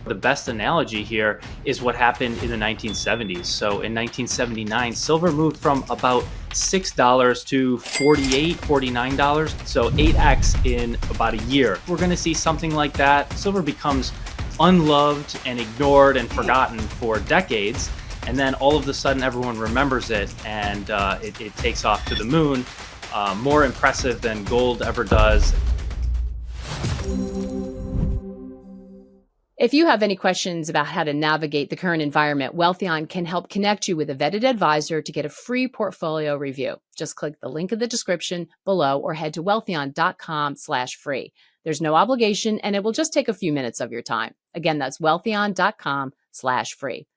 The best analogy here is what happened in the 1970s. So in 1979, silver moved from about $6 to $48, $49. So 8x in about a year. We're going to see something like that. Silver becomes unloved and ignored and forgotten for decades. And then all of a sudden, everyone remembers it, and it takes off to the moon. More impressive than gold ever does. If you have any questions about how to navigate the current environment, Wealthion can help connect you with a vetted advisor to get a free portfolio review. Just click the link in the description below or head to wealthion.com/free. There's no obligation, and it will just take a few minutes of your time. Again, that's wealthion.com/free.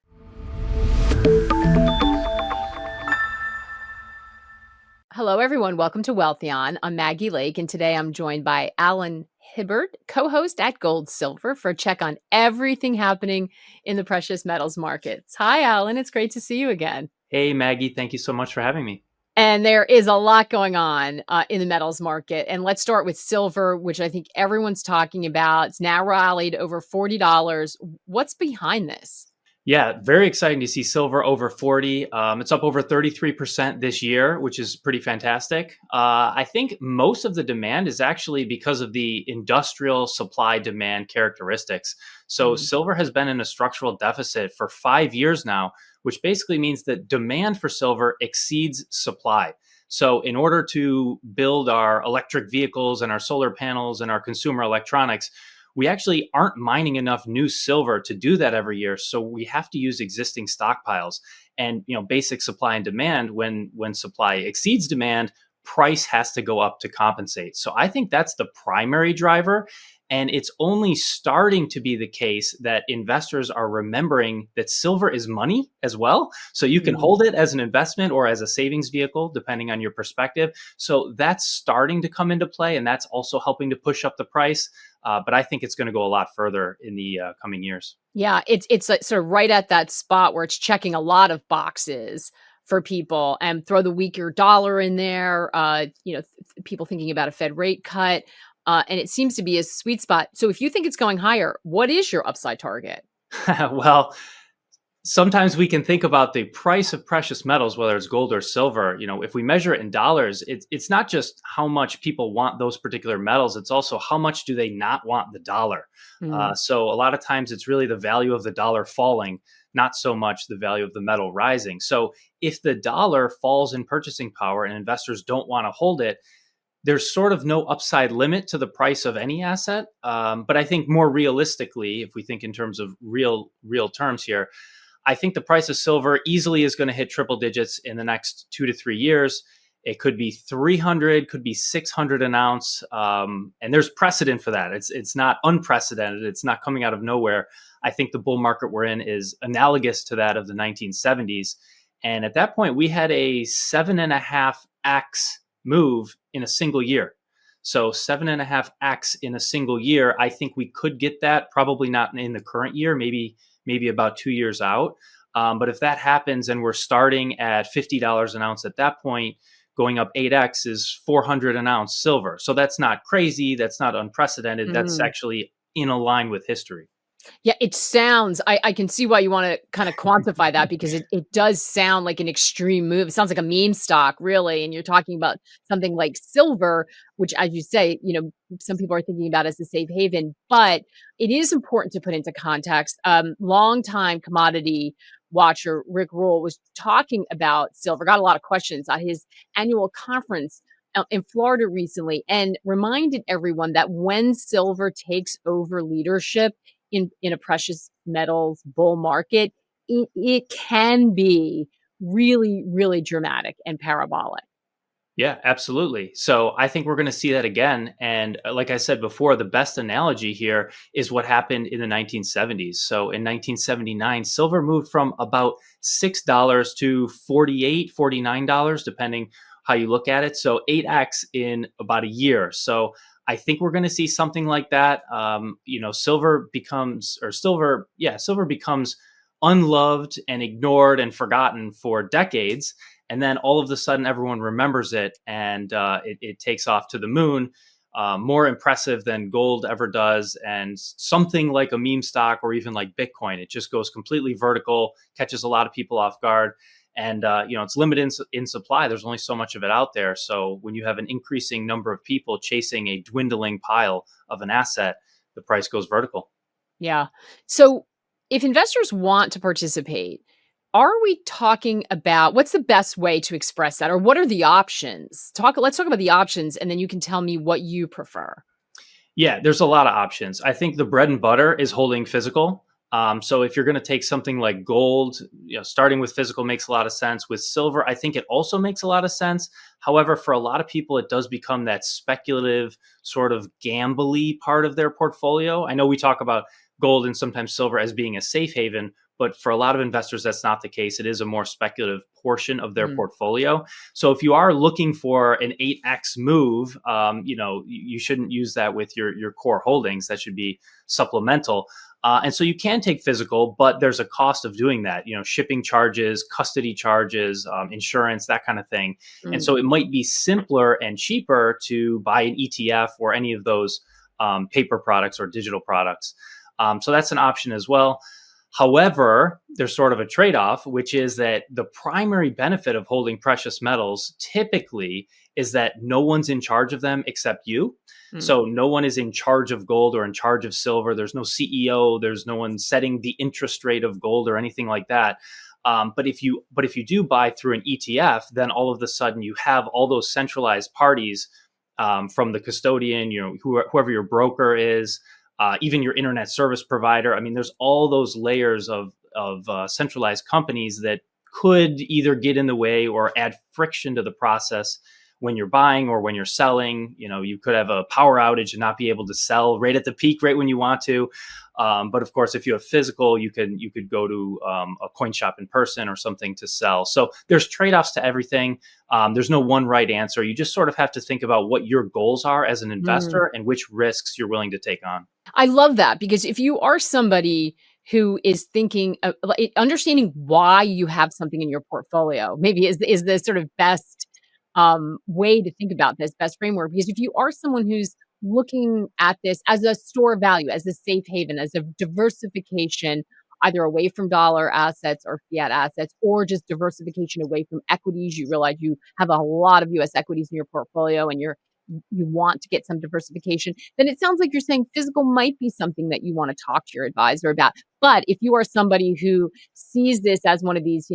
Hello, everyone. Welcome to Wealthion. I'm Maggie Lake, and today I'm joined by Alan Hibbard, co-host at GoldSilver, for a check on everything happening in the precious metals markets. Hi, Alan. It's great to see you again. Hey, Maggie. Thank you so much for having me. And there is a lot going on in the metals market. And let's start with silver, which I think everyone's talking about. It's now rallied over $40. What's behind this? Yeah, very exciting to see silver over 40. It's up over 33% this year, which is pretty fantastic. I think most of the demand is actually because of the industrial supply demand characteristics. So silver has been in a structural deficit for 5 years now, which basically means that demand for silver exceeds supply. So in order to build our electric vehicles and our solar panels and our consumer electronics, we actually aren't mining enough new silver to do that every year. So we have to use existing stockpiles. And basic supply and demand, when supply exceeds demand, price has to go up to compensate. So I think that's the primary driver. And it's only starting to be the case that investors are remembering that silver is money as well. So you can hold it as an investment or as a savings vehicle, depending on your perspective. So that's starting to come into play, and that's also helping to push up the price. But I think it's going to go a lot further in the coming years. Yeah, it's like sort of right at that spot where it's checking a lot of boxes for people, and throw the weaker dollar in there. People thinking about a Fed rate cut. And it seems to be a sweet spot. So if you think it's going higher, what is your upside target? Well, sometimes we can think about the price of precious metals, whether it's gold or silver. If we measure it in dollars, it's not just how much people want those particular metals. It's also how much do they not want the dollar. So a lot of times it's really the value of the dollar falling, not so much the value of the metal rising. So if the dollar falls in purchasing power and investors don't want to hold it, there's sort of no upside limit to the price of any asset. But I think more realistically, if we think in terms of real terms here, I think the price of silver easily is going to hit triple digits in the next 2 to 3 years. It could be 300, could be 600 an ounce. And there's precedent for that. It's not unprecedented. It's not coming out of nowhere. I think the bull market we're in is analogous to that of the 1970s. And at that point, we had a 7.5x move in a single year. So 7.5x in a single year. I think we could get that, probably not in the current year, maybe about 2 years out. But if that happens and we're starting at $50 an ounce at that point, going up 8x is 400 an ounce silver. So that's not crazy. That's not unprecedented. That's actually in a line with history. Yeah, it sounds, I can see why you want to kind of quantify that, because it does sound like an extreme move. It sounds like a meme stock, really. And you're talking about something like silver, which, as you say, some people are thinking about as a safe haven, but it is important to put into context. Longtime commodity watcher Rick Rule was talking about silver, got a lot of questions at his annual conference in Florida recently, and reminded everyone that when silver takes over leadership in a precious metals bull market, it can be really, really dramatic and parabolic. Yeah, absolutely. So I think we're going to see that again. And like I said before, the best analogy here is what happened in the 1970s. So in 1979, silver moved from about $6 to $48, $49, depending how you look at it. So 8x in about a year. So I think we're going to see something like that. Silver becomes unloved and ignored and forgotten for decades. And then all of a sudden, everyone remembers it, and it takes off to the moon. more impressive than gold ever does. And something like a meme stock or even like Bitcoin, it just goes completely vertical, catches a lot of people off guard. And, it's limited in supply. There's only so much of it out there. So when you have an increasing number of people chasing a dwindling pile of an asset, the price goes vertical. Yeah. So if investors want to participate, are we talking about what's the best way to express that, or what are the options? Let's talk about the options, and then you can tell me what you prefer. Yeah, there's a lot of options. I think the bread and butter is holding physical. So if you're going to take something like gold, starting with physical makes a lot of sense. With silver, I think it also makes a lot of sense. However, for a lot of people, it does become that speculative sort of gambly part of their portfolio. I know we talk about gold and sometimes silver as being a safe haven, but for a lot of investors, that's not the case. It is a more speculative portion of their portfolio. So if you are looking for an 8x move, you shouldn't use that with your core holdings. That should be supplemental. And so you can take physical, but there's a cost of doing that, shipping charges, custody charges, insurance, that kind of thing. And so it might be simpler and cheaper to buy an ETF or any of those paper products or digital products. So that's an option as well. However, there's sort of a trade-off, which is that the primary benefit of holding precious metals typically is that no one's in charge of them except you. So no one is in charge of gold or in charge of silver. There's no CEO. There's no one setting the interest rate of gold or anything like that. But if you do buy through an ETF, then all of a sudden you have all those centralized parties from the custodian, whoever your broker is, even your internet service provider. I mean, there's all those layers of centralized companies that could either get in the way or add friction to the process when you're buying or when you're selling. You could have a power outage and not be able to sell right at the peak, right when you want to. But of course, if you have physical, you could go to a coin shop in person or something to sell. So there's trade-offs to everything. There's no one right answer. You just sort of have to think about what your goals are as an investor and which risks you're willing to take on. I love that, because if you are somebody who is thinking, understanding why you have something in your portfolio, maybe is the sort of best way to think about this, best framework. Because if you are someone who's looking at this as a store of value, as a safe haven, as a diversification, either away from dollar assets or fiat assets, or just diversification away from equities, you realize you have a lot of US equities in your portfolio and you want to get some diversification, then it sounds like you're saying physical might be something that you want to talk to your advisor about. But if you are somebody who sees this as one of these,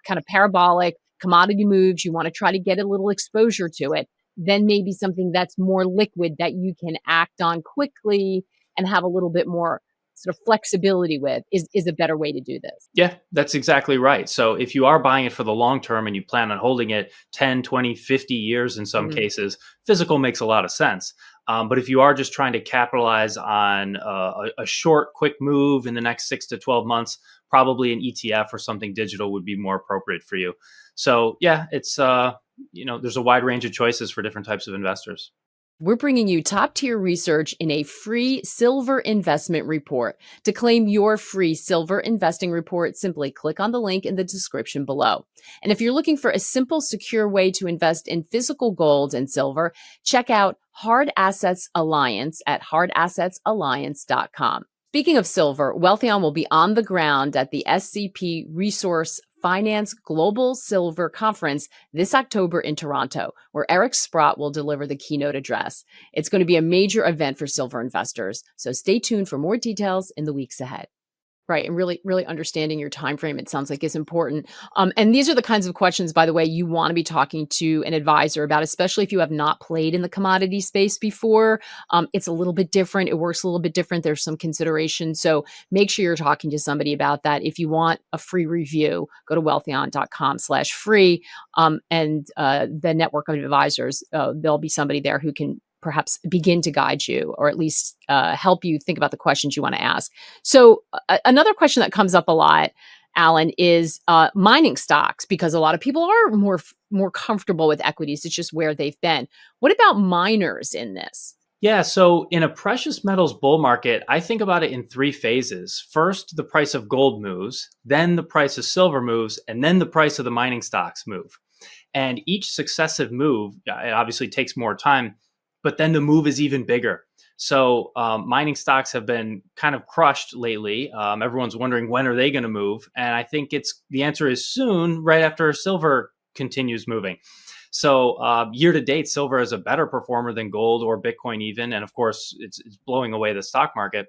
kind of parabolic commodity moves, you want to try to get a little exposure to it, then maybe something that's more liquid that you can act on quickly and have a little bit more sort of flexibility with is a better way to do this. Yeah, that's exactly right. So if you are buying it for the long term and you plan on holding it 10, 20, 50 years in some cases, physical makes a lot of sense. But if you are just trying to capitalize on a short, quick move in the next 6 to 12 months, probably an ETF or something digital would be more appropriate for you. So yeah, it's, there's a wide range of choices for different types of investors. We're bringing you top-tier research in a free silver investment report. To claim your free silver investing report, simply click on the link in the description below. And if you're looking for a simple, secure way to invest in physical gold and silver, check out Hard Assets Alliance at hardassetsalliance.com. Speaking of silver, Wealthion will be on the ground at the SCP Resource Finance Global Silver Conference this October in Toronto, where Eric Sprott will deliver the keynote address. It's going to be a major event for silver investors, so stay tuned for more details in the weeks ahead. Right. And really, really understanding your time frame, it sounds like, is important. And these are the kinds of questions, by the way, you want to be talking to an advisor about, especially if you have not played in the commodity space before. It's a little bit different. It works a little bit different. There's some consideration. So make sure you're talking to somebody about that. If you want a free review, go to wealthion.com/free. And the network of advisors, there'll be somebody there who can perhaps begin to guide you, or at least help you think about the questions you want to ask. So another question that comes up a lot, Alan, is mining stocks, because a lot of people are more comfortable with equities. It's just where they've been. What about miners in this? Yeah, so in a precious metals bull market, I think about it in 3 phases. First, the price of gold moves, then the price of silver moves, and then the price of the mining stocks move. And each successive move, it obviously takes more time, but then the move is even bigger. So mining stocks have been kind of crushed lately. Everyone's wondering, when are they going to move? And I think the answer is soon, right after silver continues moving. So year to date, silver is a better performer than gold or Bitcoin even. And of course, it's blowing away the stock market.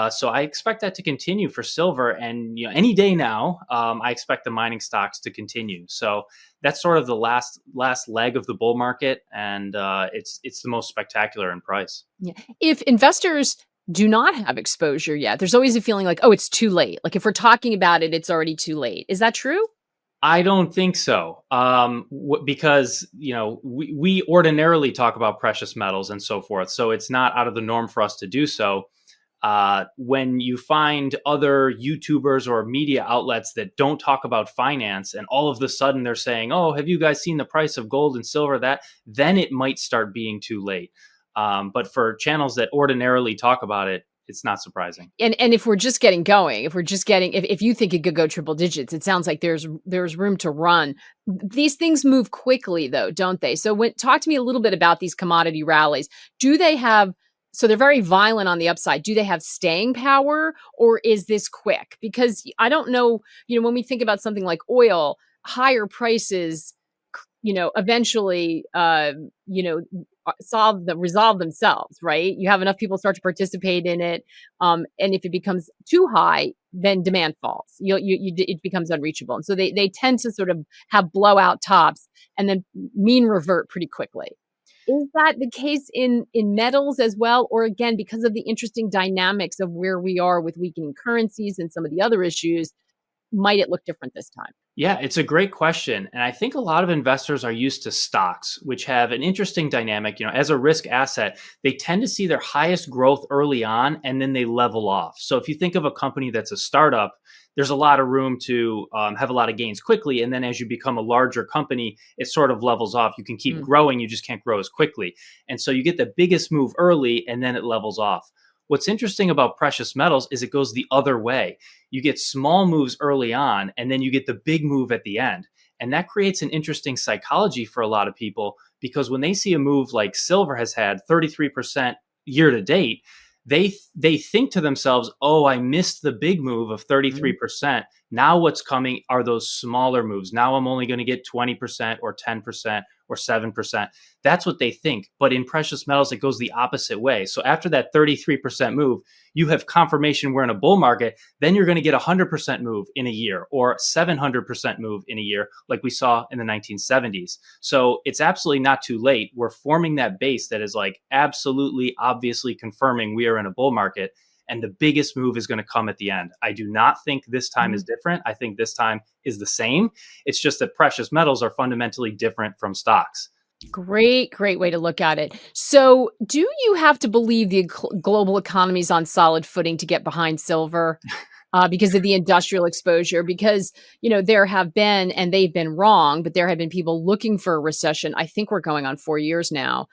So I expect that to continue for silver, and any day now, I expect the mining stocks to continue. So that's sort of the last leg of the bull market, and it's the most spectacular in price. Yeah. If investors do not have exposure yet, there's always a feeling like, oh, it's too late. Like if we're talking about it, it's already too late. Is that true? I don't think so, because we ordinarily talk about precious metals and so forth, so it's not out of the norm for us to do so. When you find other YouTubers or media outlets that don't talk about finance, and all of a sudden they're saying, "Oh, have you guys seen the price of gold and silver?" Then it might start being too late. But for channels that ordinarily talk about it, it's not surprising. And if we're just getting going, if you think it could go triple digits, it sounds like there's room to run. These things move quickly though, don't they? So talk to me a little bit about these commodity rallies. Do they have So they're very violent on the upside. Do they have staying power, or is this quick? Because I don't know, when we think about something like oil, higher prices, eventually, resolve themselves, right? You have enough people start to participate in it, and if it becomes too high, then demand falls. It becomes unreachable, and so they tend to sort of have blowout tops and then mean revert pretty quickly. Is that the case in metals as well? Or again, because of the interesting dynamics of where we are with weakening currencies and some of the other issues, might it look different this time? Yeah, it's a great question. And I think a lot of investors are used to stocks, which have an interesting dynamic. As a risk asset, they tend to see their highest growth early on, and then they level off. So if you think of a company that's a startup, there's a lot of room to have a lot of gains quickly. And then as you become a larger company, it sort of levels off. You can keep growing, you just can't grow as quickly. And so you get the biggest move early, and then it levels off. What's interesting about precious metals is it goes the other way. You get small moves early on, and then you get the big move at the end. And that creates an interesting psychology for a lot of people, because when they see a move like silver has had 33% year to date, they think to themselves, "Oh, I missed the big move of 33%. Now what's coming are those smaller moves. Now I'm only going to get 20% or 10% or 7%. That's what they think. But in precious metals, it goes the opposite way. So after that 33% move, you have confirmation we're in a bull market. Then you're going to get a 100% move in a year, or 700% move in a year, like we saw in the 1970s. So it's absolutely not too late. We're forming that base that is like absolutely obviously confirming we are in a bull market. And the biggest move is going to come at the end. I do not think this time is different. I think this time is the same. It's just that precious metals are fundamentally different from stocks. Great way to look at it. So, do you have to believe the global economy is on solid footing to get behind silver, because of the industrial exposure? Because, there have been, and they've been wrong, but there have been people looking for a recession. I think we're going on 4 years now.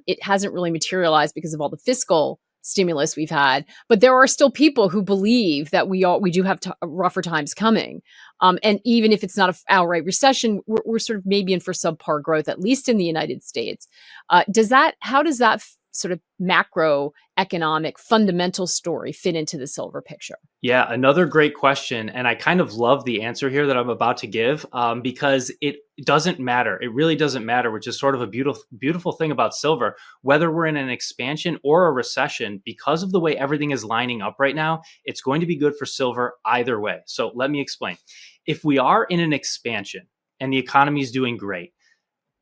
It hasn't really materialized because of all the fiscal stimulus we've had, but there are still people who believe that we do have rougher times coming. And even if it's not an outright recession, we're sort of maybe in for subpar growth, at least in the United States. How does that sort of macroeconomic fundamental story fit into the silver picture? Yeah, another great question. And I kind of love the answer here that I'm about to give, because it doesn't matter. It really doesn't matter, which is sort of a beautiful thing about silver, whether we're in an expansion or a recession. Because of the way everything is lining up right now, it's going to be good for silver either way. So let me explain. If we are in an expansion and the economy is doing great,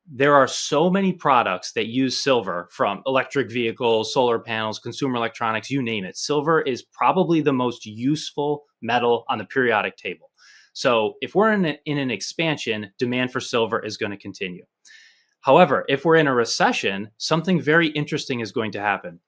there are so many products that use silver, from electric vehicles, solar panels, consumer electronics, you name it. Silver is probably the most useful metal on the periodic table. So if we're in an expansion, demand for silver is going to continue. However, if we're in a recession, something very interesting is going to happen.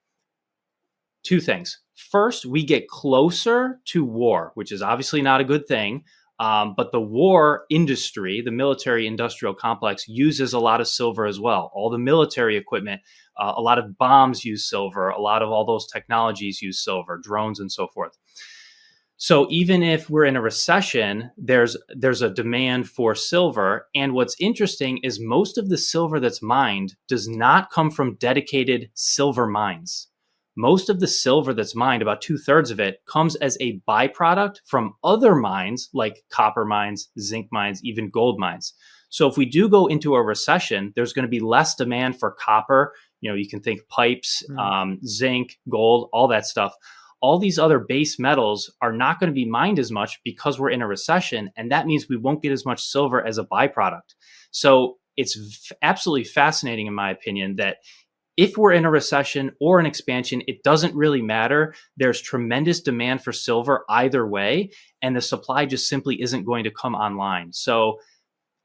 Two things. First, we get closer to war, which is obviously not a good thing. But the war industry, the military industrial complex, uses a lot of silver as well. All the military equipment, a lot of bombs use silver. A lot of all those technologies use silver, drones and so forth. So even if we're in a recession, there's a demand for silver. And what's interesting is most of the silver that's mined does not come from dedicated silver mines. Most of the silver that's mined, about 2/3 of it, comes as a byproduct from other mines like copper mines, zinc mines, even gold mines. So if we do go into a recession, there's going to be less demand for copper. You can think pipes, Mm. zinc, gold, all that stuff. All these other base metals are not going to be mined as much because we're in a recession. And that means we won't get as much silver as a byproduct. So it's absolutely fascinating, in my opinion, that if we're in a recession or an expansion, it doesn't really matter. There's tremendous demand for silver either way, and the supply just simply isn't going to come online. So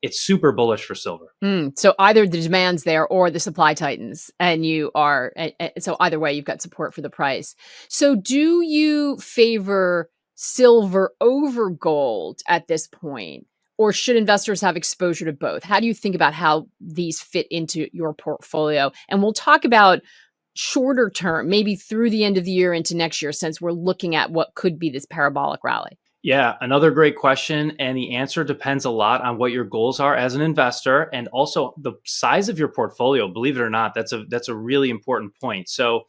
it's super bullish for silver. So either the demand's there or the supply tightens, and so either way, you've got support for the price. So do you favor silver over gold at this point, or should investors have exposure to both? How do you think about how these fit into your portfolio? And we'll talk about shorter term, maybe through the end of the year into next year, since we're looking at what could be this parabolic rally. Yeah, another great question. And the answer depends a lot on what your goals are as an investor and also the size of your portfolio. Believe it or not, that's a really important point. So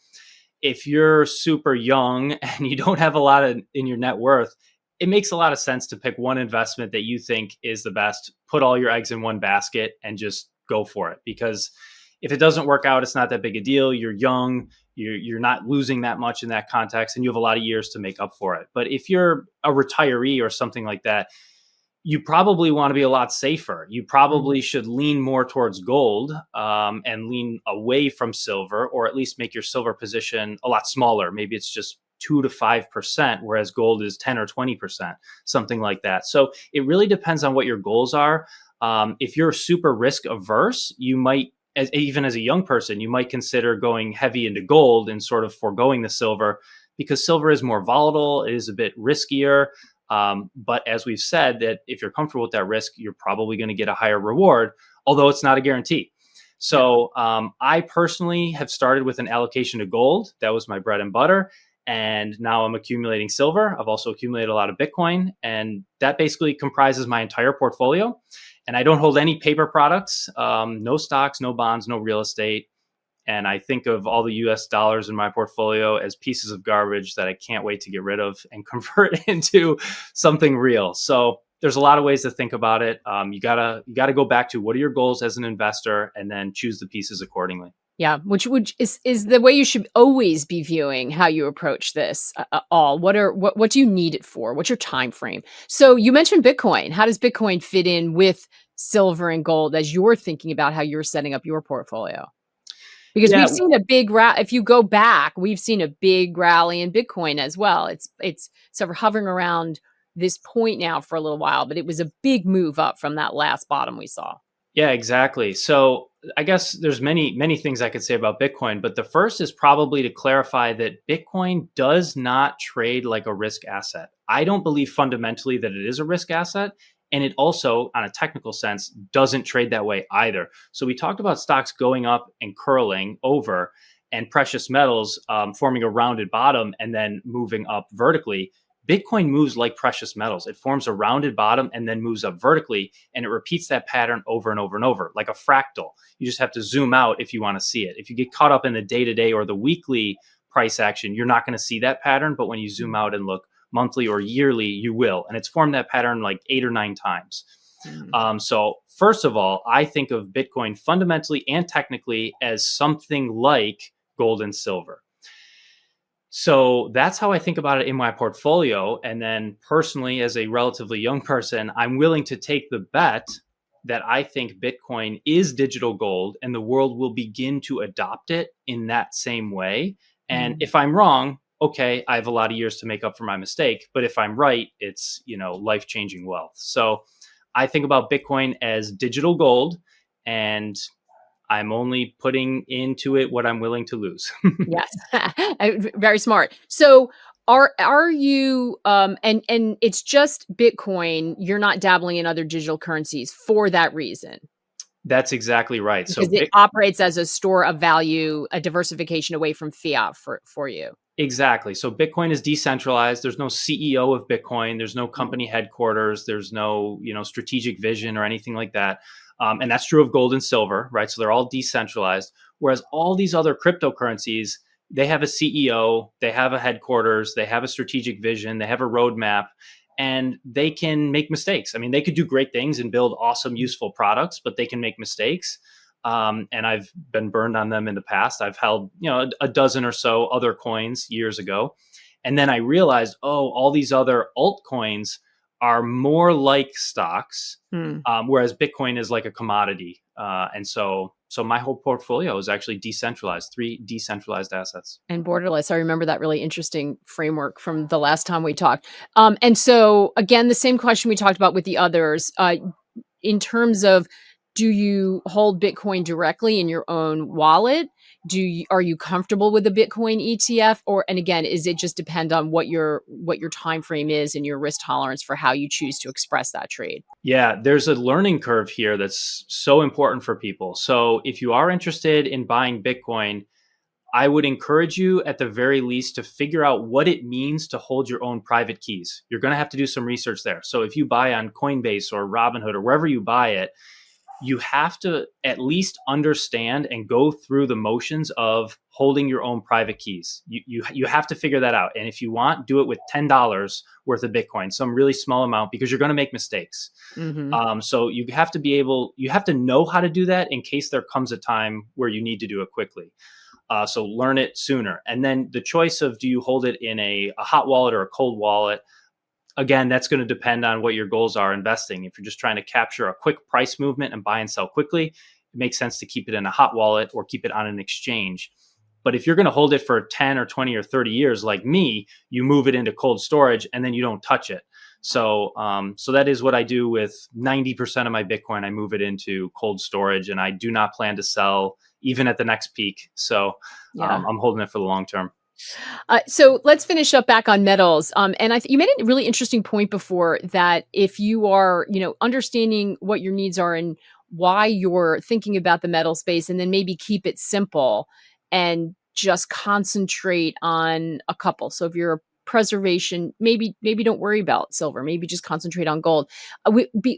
if you're super young and you don't have a lot in your net worth, it makes a lot of sense to pick one investment that you think is the best, put all your eggs in one basket and just go for it. Because if it doesn't work out, it's not that big a deal. You're young, you're not losing that much in that context, and you have a lot of years to make up for it. But if you're a retiree or something like that, you probably want to be a lot safer. You probably should lean more towards gold and lean away from silver, or at least make your silver position a lot smaller. Maybe it's just 2 to 5%, whereas gold is 10 or 20%, something like that. So it really depends on what your goals are. If you're super risk averse, you might, even as a young person, you might consider going heavy into gold and sort of foregoing the silver because silver is more volatile. It is a bit riskier. But as we've said, that if you're comfortable with that risk, you're probably going to get a higher reward, although it's not a guarantee. So I personally have started with an allocation to gold. That was my bread and butter. And now I'm accumulating silver. I've also accumulated a lot of Bitcoin. And that basically comprises my entire portfolio. And I don't hold any paper products, no stocks, no bonds, no real estate. And I think of all the US dollars in my portfolio as pieces of garbage that I can't wait to get rid of and convert into something real. So there's a lot of ways to think about it. You gotta go back to what are your goals as an investor and then choose the pieces accordingly. Yeah, which is the way you should always be viewing how you approach this. What do you need it for? What's your time frame? So you mentioned Bitcoin. How does Bitcoin fit in with silver and gold as you're thinking about how you're setting up your portfolio? Because Yeah, we've seen a big if you go back, we've seen a big rally in Bitcoin as well. It's sort of hovering around this point now for a little while, but it was a big move up from that last bottom we saw. yeah, exactly. So I guess there's many things I could say about Bitcoin, but the first is probably to clarify that Bitcoin does not trade like a risk asset. I don't believe fundamentally that it is a risk asset. And it also, on a technical sense, doesn't trade that way either. So we talked about stocks going up and curling over and precious metals forming a rounded bottom and then moving up vertically. Bitcoin moves like precious metals. It forms a rounded bottom and then moves up vertically, and it repeats that pattern over and over and over, like a fractal. You just have to zoom out if you want to see it. If you get caught up in the day-to-day or the weekly price action, you're not going to see that pattern. But when you zoom out and look monthly or yearly, you will. And it's formed that pattern like 8 or 9 times. So first of all, I think of Bitcoin fundamentally and technically as something like gold and silver. So that's how I think about it in my portfolio. And then personally, as a relatively young person, I'm willing to take the bet that I think Bitcoin is digital gold and the world will begin to adopt it in that same way. And if I'm wrong, okay, I have a lot of years to make up for my mistake. But if I'm right, it's, life-changing wealth. So I think about Bitcoin as digital gold, and I'm only putting into it what I'm willing to lose. Yes. Very smart. So are you and it's just Bitcoin, you're not dabbling in other digital currencies for that reason? That's exactly right. So because it operates as a store of value, a diversification away from fiat for you. exactly. So Bitcoin is decentralized. There's no CEO of Bitcoin. There's no company headquarters. There's no, strategic vision or anything like that. And that's true of gold and silver, right? So they're all decentralized. Whereas all these other cryptocurrencies, they have a CEO, they have a headquarters, they have a strategic vision, they have a roadmap, and they can make mistakes. I mean, they could do great things and build awesome, useful products, but they can make mistakes. And I've been burned on them in the past. I've held, a dozen or so other coins years ago. And then I realized, oh, all these other altcoins are more like stocks, whereas Bitcoin is like a commodity. And so my whole portfolio is actually decentralized, 3 decentralized assets. And borderless. I remember that really interesting framework from the last time we talked. And so again, the same question we talked about with the others, in terms of, do you hold Bitcoin directly in your own wallet? Are you comfortable with a Bitcoin ETF? And again, is it just depend on what your time frame is and your risk tolerance for how you choose to express that trade? Yeah, there's a learning curve here that's so important for people. So if you are interested in buying Bitcoin, I would encourage you at the very least to figure out what it means to hold your own private keys. You're going to have to do some research there. So if you buy on Coinbase or Robinhood or wherever you buy it, you have to at least understand and go through the motions of holding your own private keys. You have to figure that out. And if you want, do it with $10 worth of Bitcoin, some really small amount, because you're going to make mistakes. So you have to know how to do that in case there comes a time where you need to do it quickly. So learn it sooner. And then the choice of, do you hold it in a hot wallet or a cold wallet? Again, that's going to depend on what your goals are investing. If you're just trying to capture a quick price movement and buy and sell quickly, it makes sense to keep it in a hot wallet or keep it on an exchange. But if you're going to hold it for 10 or 20 or 30 years, like me, you move it into cold storage and then you don't touch it. So that is what I do with 90% of my Bitcoin. I move it into cold storage, and I do not plan to sell even at the next peak. So I'm holding it for the long term. So let's finish up back on metals. And you made a really interesting point before, that if you are, understanding what your needs are and why you're thinking about the metal space, and then maybe keep it simple and just concentrate on a couple. So if you're a preservation, maybe don't worry about silver, maybe just concentrate on gold.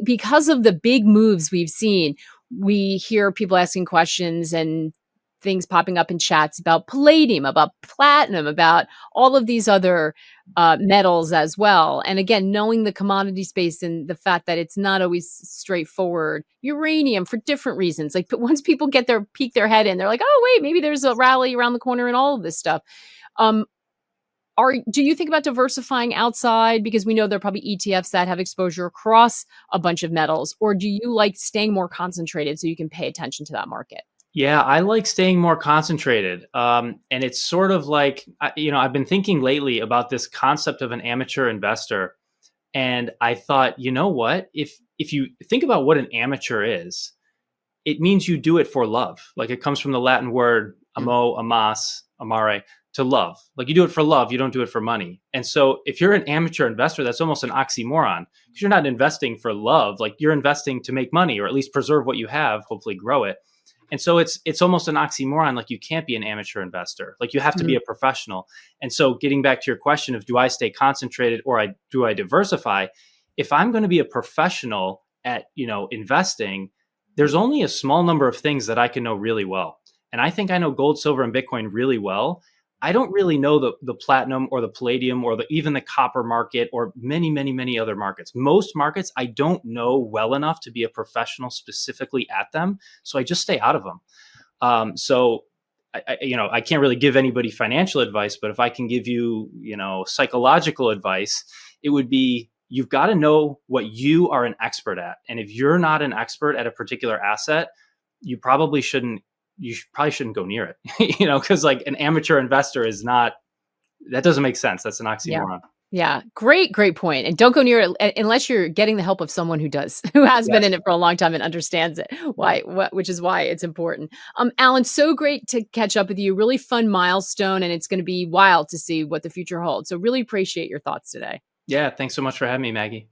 Because of the big moves we've seen, we hear people asking questions and things popping up in chats about palladium, about platinum, about all of these other metals as well. And again, knowing the commodity space and the fact that it's not always straightforward. Uranium, for different reasons. Like, but once people peek their head in, they're like, oh wait, maybe there's a rally around the corner and all of this stuff. Do you think about diversifying outside? Because we know there are probably ETFs that have exposure across a bunch of metals. Or do you like staying more concentrated so you can pay attention to that market? Yeah, I like staying more concentrated. And it's sort of like, I've been thinking lately about this concept of an amateur investor. And I thought, you know what? If you think about what an amateur is, it means you do it for love. Like, it comes from the Latin word amare, to love. Like, you do it for love, you don't do it for money. And so if you're an amateur investor, that's almost an oxymoron, because you're not investing for love. Like, you're investing to make money, or at least preserve what you have, hopefully grow it. And so it's almost an oxymoron. Like, you can't be an amateur investor. Like, you have to be a professional. And so getting back to your question of, do I stay concentrated or do I diversify? If I'm going to be a professional at, investing, there's only a small number of things that I can know really well. And I think I know gold, silver, and Bitcoin really well. I don't really know the platinum or the palladium or even the copper market or many, many, many other markets. Most markets I don't know well enough to be a professional specifically at them. So I just stay out of them. I can't really give anybody financial advice, but if I can give you, psychological advice, it would be, you've got to know what you are an expert at. And if you're not an expert at a particular asset, you probably shouldn't go near it, because like an amateur investor that doesn't make sense. That's an oxymoron. Yeah. Great point. And don't go near it unless you're getting the help of someone who has been in it for a long time and understands it. Which is why it's important. Alan, so great to catch up with you. Really fun milestone, and it's going to be wild to see what the future holds. So really appreciate your thoughts today. Yeah. Thanks so much for having me, Maggie.